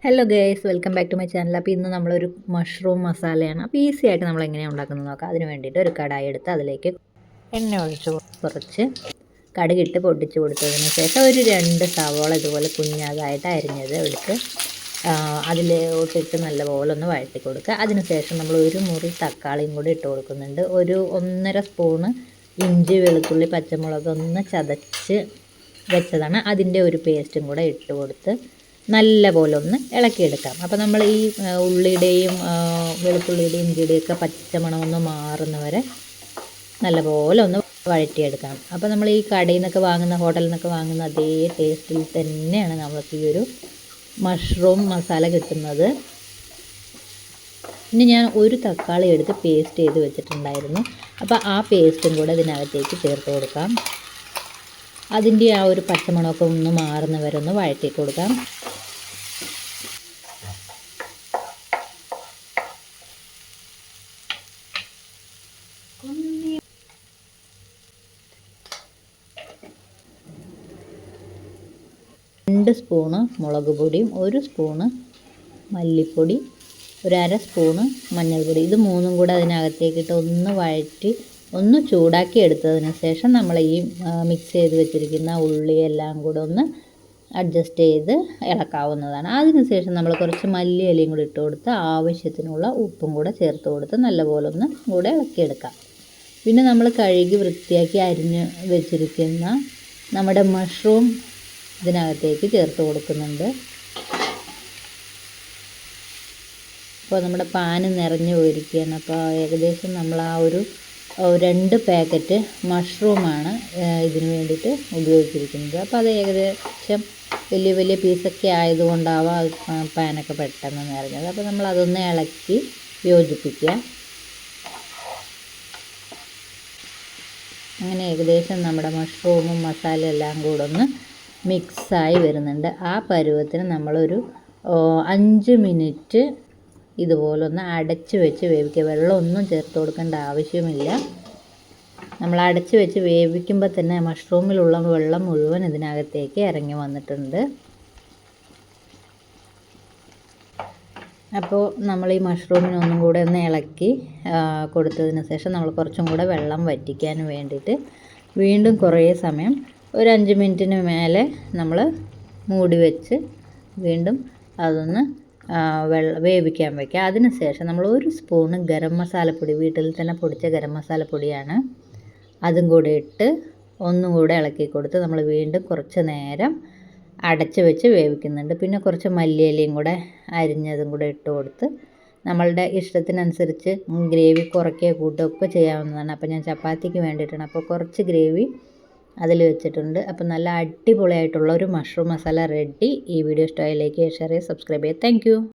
Hello guys, welcome back to my channel. അപ്പോൾ ഇന്ന് നമ്മളൊരു മഷ്റൂം മസാലയാണ്. അപ്പോൾ ഈസി ആയിട്ട് നമ്മൾ എങ്ങനെയാണ് ഉണ്ടാക്കുന്നത് നോക്കാം. അതിന് വേണ്ടിയിട്ട് ഒരു കടായി എടുത്ത് അതിലേക്ക് എണ്ണ ഒഴിച്ച് കുറച്ച് കടുകിട്ട് പൊട്ടിച്ച് കൊടുത്തതിന് ശേഷം ഒരു 2 സവോള ഇതുപോലെ കുഞ്ഞതായിട്ട് അരിഞ്ഞത് എടുത്ത് അതിലോട്ടിട്ട് നല്ലപോലെ ഒന്ന് വഴറ്റി കൊടുക്കുക. അതിനുശേഷം നമ്മൾ ഒരു മുറി തക്കാളിയും കൂടി ഇട്ട് കൊടുക്കുന്നുണ്ട്. ഒരു 1.5 സ്പൂണ് ഇഞ്ചി, വെളുത്തുള്ളി, പച്ചമുളക് ഒന്ന് ചതച്ച് വെച്ചതാണ്. അതിൻ്റെ ഒരു പേസ്റ്റും കൂടെ ഇട്ട് കൊടുത്ത് നല്ല പോലെ ഒന്ന് ഇളക്കിയെടുക്കാം. അപ്പോൾ നമ്മൾ ഈ ഉള്ളിയുടെയും വെളുത്തുള്ളിയുടെയും ഇഞ്ചിയുടെയൊക്കെ പച്ചമണം ഒന്ന് മാറുന്നവരെ നല്ലപോലെ ഒന്ന് വഴറ്റിയെടുക്കാം. അപ്പോൾ നമ്മൾ ഈ കടയിൽ നിന്നൊക്കെ വാങ്ങുന്ന, ഹോട്ടലിൽ നിന്നൊക്കെ വാങ്ങുന്ന അതേ ടേസ്റ്റിൽ തന്നെയാണ് നമുക്ക് ഈ ഒരു മഷ്റൂം മസാല കിട്ടുന്നത്. ഇനി ഞാൻ ഒരു തക്കാളി എടുത്ത് പേസ്റ്റ് ചെയ്ത് വെച്ചിട്ടുണ്ടായിരുന്നു. അപ്പോൾ ആ പേസ്റ്റും കൂടെ ഇതിനകത്തേക്ക് ചേർത്ത് കൊടുക്കാം. അതിൻ്റെ ആ ഒരു പച്ചമണമൊക്കെ ഒന്ന് മാറുന്നവരെ ഒന്ന് വഴറ്റി കൊടുക്കാം. രണ്ട് സ്പൂണ് മുളക് പൊടിയും 1 സ്പൂണ് മല്ലിപ്പൊടി, 1/2 സ്പൂണ് മഞ്ഞൾപ്പൊടി, ഇത് മൂന്നും കൂടെ അതിനകത്തേക്കിട്ട് ഒന്ന് വഴറ്റി ഒന്ന് ചൂടാക്കി എടുത്തതിന് ശേഷം നമ്മൾ ഈ മിക്സ് ചെയ്ത് വെച്ചിരിക്കുന്ന ഉള്ളി എല്ലാം കൂടെ ഒന്ന് അഡ്ജസ്റ്റ് ചെയ്ത് ഇളക്കാവുന്നതാണ്. അതിനുശേഷം നമ്മൾ കുറച്ച് മല്ലിയിലയും കൂടി ഇട്ട് കൊടുത്ത് ആവശ്യത്തിനുള്ള ഉപ്പും കൂടെ ചേർത്ത് കൊടുത്ത് നല്ലപോലെ ഒന്ന് കൂടെ ഇളക്കിയെടുക്കാം. പിന്നെ നമ്മൾ കഴുകി വൃത്തിയാക്കി അരിഞ്ഞ് വെച്ചിരിക്കുന്ന നമ്മുടെ മഷ്റൂം ഇതിനകത്തേക്ക് ചേർത്ത് കൊടുക്കുന്നുണ്ട്. അപ്പോൾ നമ്മുടെ പാന് നിറഞ്ഞു പോയിരിക്കുകയാണ്. അപ്പോൾ ഏകദേശം നമ്മൾ ആ ഒരു 2 പാക്കറ്റ് മഷ്റൂമാണ് ഇതിന് വേണ്ടിയിട്ട് ഉപയോഗിച്ചിരിക്കുന്നത്. അപ്പോൾ അത് ഏകദേശം വലിയ വലിയ പീസൊക്കെ ആയതുകൊണ്ടാവാം പാനൊക്കെ പെട്ടെന്ന് നിറഞ്ഞത്. അപ്പോൾ നമ്മൾ അതൊന്ന് ഇളക്കി യോജിപ്പിക്കുക. അങ്ങനെ ഏകദേശം നമ്മുടെ മഷ്റൂമും മസാല എല്ലാം കൂടെ ഒന്ന് മിക്സായി വരുന്നുണ്ട്. ആ പരുവത്തിന് നമ്മളൊരു 5 മിനിറ്റ് ഇതുപോലൊന്ന് അടച്ച് വെച്ച് വേവിക്കുക. വെള്ളമൊന്നും ചേർത്ത് കൊടുക്കേണ്ട ആവശ്യമില്ല. നമ്മൾ അടച്ച് വെച്ച് വേവിക്കുമ്പോൾ തന്നെ മഷ്റൂമിലുള്ള വെള്ളം മുഴുവൻ ഇതിനകത്തേക്ക് ഇറങ്ങി വന്നിട്ടുണ്ട്. അപ്പോൾ നമ്മൾ ഈ മഷ്റൂമിനൊന്നും കൂടെ ഒന്ന് ഇളക്കി കൊടുത്തതിന് ശേഷം നമ്മൾ കുറച്ചും കൂടെ വെള്ളം വറ്റിക്കാൻ വേണ്ടിയിട്ട് വീണ്ടും കുറേ സമയം ഒരു 5 മിനിറ്റിന് മേലെ നമ്മൾ മൂടി വെച്ച് വീണ്ടും അതൊന്ന് വേവിക്കാൻ വയ്ക്കുക. അതിന് ശേഷം നമ്മൾ 1 സ്പൂണ് ഗരം മസാലപ്പൊടി, വീട്ടിൽ തന്നെ പൊടിച്ച ഗരം മസാലപ്പൊടിയാണ്, അതും കൂടി ഇട്ട് ഒന്നും കൂടെ ഇളക്കി കൊടുത്ത് നമ്മൾ വീണ്ടും കുറച്ച് നേരം അടച്ച് വെച്ച് വേവിക്കുന്നുണ്ട്. പിന്നെ കുറച്ച് മല്ലിയിലയും കൂടെ അരിഞ്ഞതും കൂടെ ഇട്ട് കൊടുത്ത് നമ്മളുടെ ഇഷ്ടത്തിനനുസരിച്ച് ഗ്രേവി കുറയ്ക്കുകയോ കൂട്ടുകയൊക്കെ ചെയ്യാവുന്നതാണ്. അപ്പോൾ ഞാൻ ചപ്പാത്തിക്ക് വേണ്ടിയിട്ടാണ്. അപ്പോൾ കുറച്ച് ഗ്രേവി അതിൽ വെച്ചിട്ടുണ്ട്. അപ്പോൾ നല്ല അടിപൊളിയായിട്ടുള്ള ഒരു മഷ്റൂം മസാല റെഡി. ഈ വീഡിയോ ഇഷ്ടമായി ലൈക്ക് ചെയ്യുക, ഷെയർ ചെയ്യുക, സബ്സ്ക്രൈബ് ചെയ്യുക. Thank you.